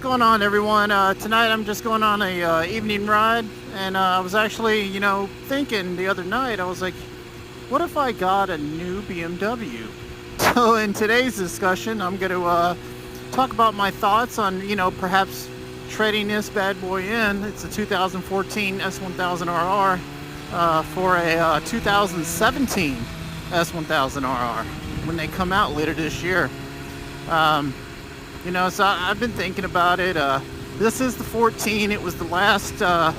going on, everyone? Tonight I'm just going on a evening ride, and I was actually, thinking the other night, I was like, what if I got a new BMW? So in today's discussion, I'm going to talk about my thoughts on, perhaps trading this bad boy in. It's a 2014 S1000RR for a 2017 S1000RR when they come out later this year. So I've been thinking about it. This is the 14. It was the last, I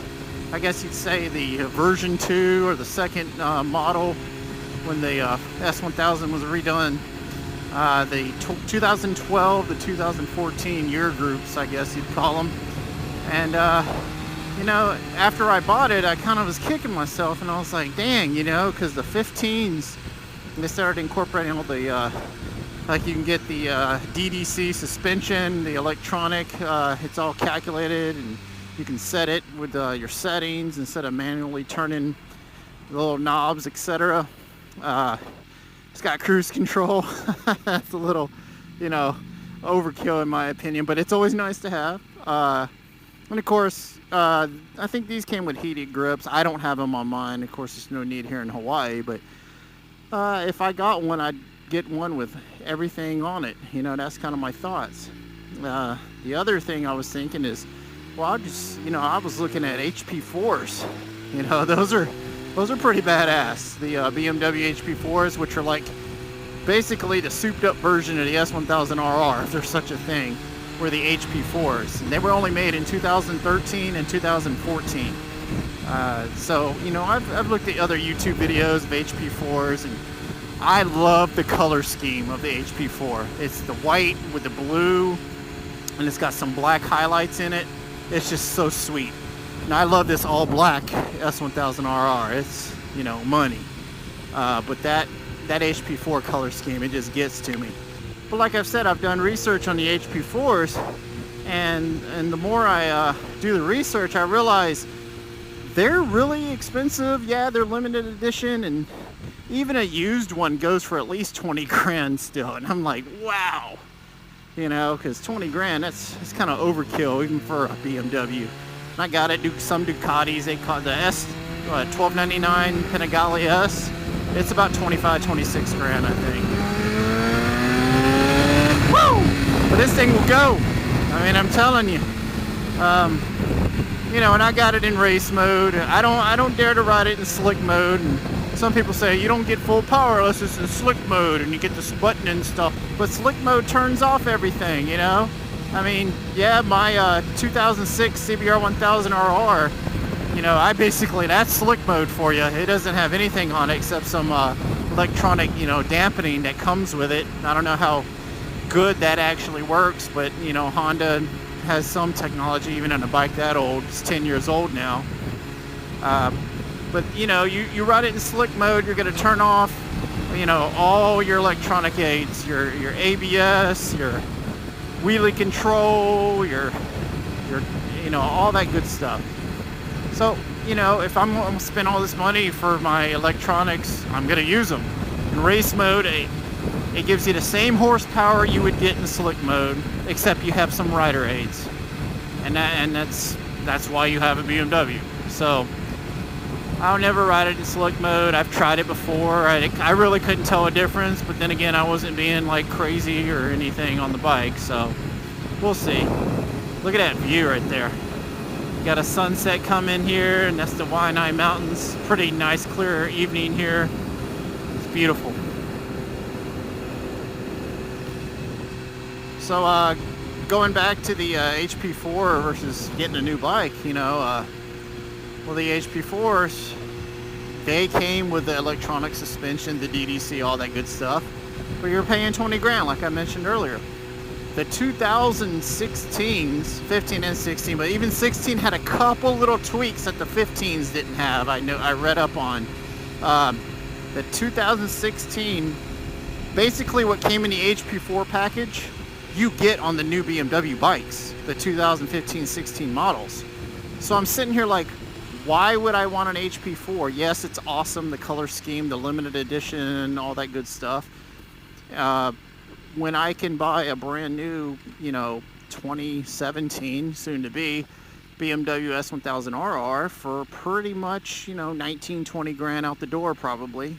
guess you'd say, the version 2 or the second model when the S1000 was redone. The 2012 to 2014 year groups, I guess you'd call them. And, after I bought it, I kind of was kicking myself, and I was like, dang, because the 15s, they started incorporating all the, like you can get the DDC suspension, the electronic, it's all calculated, and you can set it with your settings instead of manually turning the little knobs, etc. It's got cruise control. That's a little, overkill in my opinion, but it's always nice to have. And of course, I think these came with heated grips. I don't have them on mine. Of course, there's no need here in Hawaii, but if I got one, I'd get one with everything on it. That's kind of my thoughts. The other thing I was thinking is, well, I was looking at HP4s. Those are pretty badass. The BMW HP4s, which are like basically the souped up version of the S1000RR, if there's such a thing, were the HP4s. And they were only made in 2013 and 2014. So I've looked at other YouTube videos of HP4s, and I love the color scheme of the HP4. It's the white with the blue, and it's got some black highlights in it. It's just so sweet. And I love this all black S1000RR. It's, money. But that HP4 color scheme, it just gets to me. But like I've said, I've done research on the HP4s, and the more I do the research, I realize they're really expensive. Yeah, they're limited edition, and even a used one goes for at least 20 grand still. And I'm like, wow, because 20 grand, it's kind of overkill even for a BMW. And I got it, some Ducatis, they call it the S1299 Panigale S. It's about 25, 26 grand, I think. Woo! But this thing will go. I'm telling you. And I got it in race mode. I don't dare to ride it in slick mode. And some people say you don't get full power unless it's in slick mode and you get this button and stuff. But slick mode turns off everything, yeah, my 2006 CBR 1000RR, that's slick mode for you. It doesn't have anything on it except some electronic, dampening that comes with it. I don't know how good that actually works, but, Honda has some technology even on a bike that old. It's 10 years old now. But you ride it in slick mode, you're going to turn off, all your electronic aids, your ABS, your wheelie control, your all that good stuff. So, if I'm going to spend all this money for my electronics, I'm going to use them. In race mode, it gives you the same horsepower you would get in slick mode, except you have some rider aids. And that's why you have a BMW. So I'll never ride it in slick mode. I've tried it before. I really couldn't tell a difference, but then again, I wasn't being like crazy or anything on the bike, so we'll see. Look at that view right there. Got a sunset coming here, and that's the Waianae Mountains. Pretty nice, clear evening here. It's beautiful. So going back to the HP4 versus getting a new bike, well, the HP4s, they came with the electronic suspension, the DDC, all that good stuff, but you're paying 20 grand, like I mentioned earlier. The 2016s, 15 and 16, but even 16 had a couple little tweaks that the 15s didn't have. I read up on. The 2016, basically what came in the HP4 package, you get on the new BMW bikes, the 2015-16 models. So I'm sitting here like, why would I want an HP4? Yes, it's awesome, the color scheme, the limited edition, all that good stuff. When I can buy a brand new, 2017, soon to be, BMW S1000RR for pretty much, 19, 20 grand out the door probably,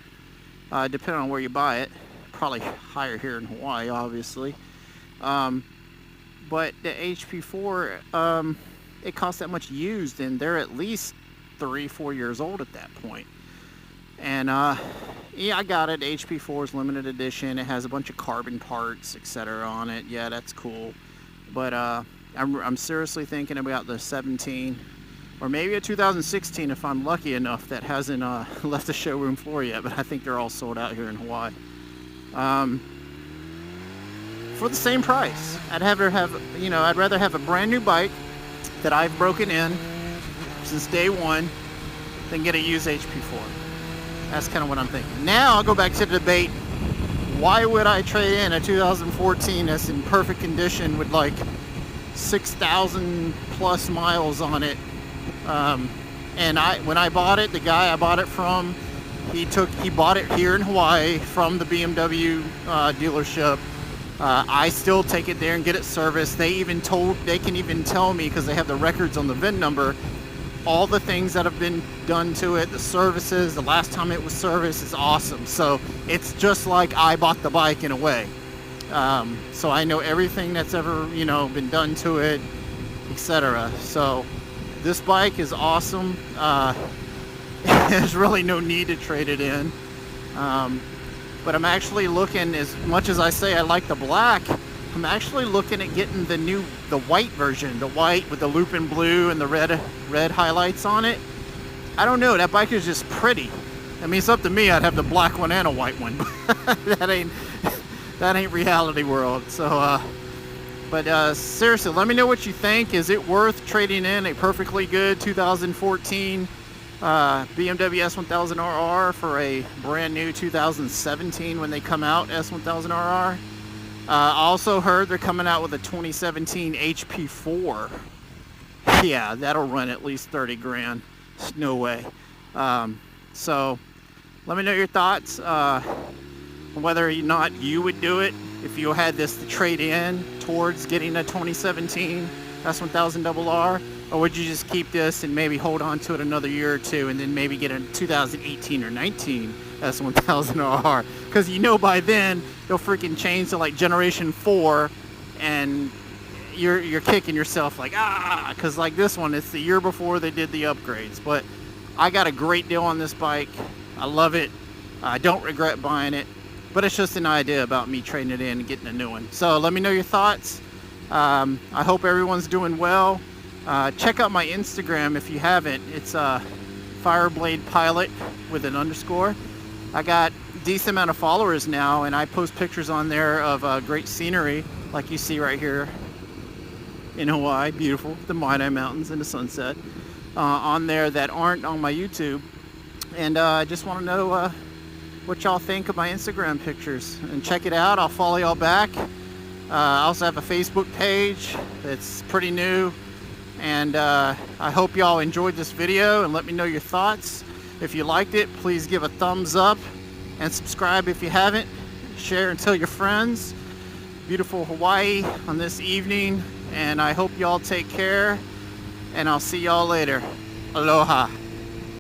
depending on where you buy it. Probably higher here in Hawaii, obviously. But the HP4, it costs that much used, and they're at least 3-4 years old at that point. And yeah, I got it. HP4 is limited edition. It has a bunch of carbon parts, etc. on it. Yeah, that's cool. But I'm seriously thinking about the 17, or maybe a 2016 if I'm lucky enough that hasn't left the showroom floor yet. But I think they're all sold out here in Hawaii. For the same price, I'd rather have a brand new bike that I've broken in since day one than get a used HP4. That's kind of what I'm thinking. Now I'll go back to the debate. Why would I trade in a 2014 that's in perfect condition with like 6,000 plus miles on it? And when I bought it, the guy I bought it from, he bought it here in Hawaii from the BMW dealership. I still take it there and get it serviced. They can even tell me, because they have the records on the VIN number, all the things that have been done to it, the services, the last time it was serviced is awesome. So it's just like I bought the bike in a way. So I know everything that's ever, been done to it, etc. So this bike is awesome. There's really no need to trade it in. But I'm actually looking, as much as I say I like the black, I'm actually looking at getting the white version, the white with the loop in blue and the red highlights on it. I don't know, that bike is just pretty. I mean, it's up to me. I'd have the black one and a white one. that ain't reality world. So, but seriously, let me know what you think. Is it worth trading in a perfectly good 2014 BMW S1000RR for a brand new 2017 when they come out S1000RR? I also heard they're coming out with a 2017 HP4. Yeah, that'll run at least 30 grand. No way. So let me know your thoughts, whether or not you would do it if you had this to trade in towards getting a 2017 S1000RR, or would you just keep this and maybe hold on to it another year or two and then maybe get a 2018 or 19 S1000RR? Because by then they'll freaking change to like generation 4, and you're kicking yourself like, because like this one, it's the year before they did the upgrades. But I got a great deal on this bike. I love it. I don't regret buying it, but it's just an idea about me trading it in and getting a new one. So let me know your thoughts. I hope everyone's doing well. Check out my Instagram if you haven't. It's Fireblade Pilot with an underscore. I got a decent amount of followers now, and I post pictures on there of great scenery like you see right here in Hawaii. Beautiful, the Maui Mountains and the sunset on there that aren't on my YouTube. And I just want to know what y'all think of my Instagram pictures, and check it out. I'll follow y'all back. I also have a Facebook page that's pretty new, and I hope y'all enjoyed this video, and let me know your thoughts. If you liked it, please give a thumbs up and subscribe if you haven't. Share and tell your friends. Beautiful Hawaii on this evening, and I hope y'all take care, and I'll see y'all later. Aloha.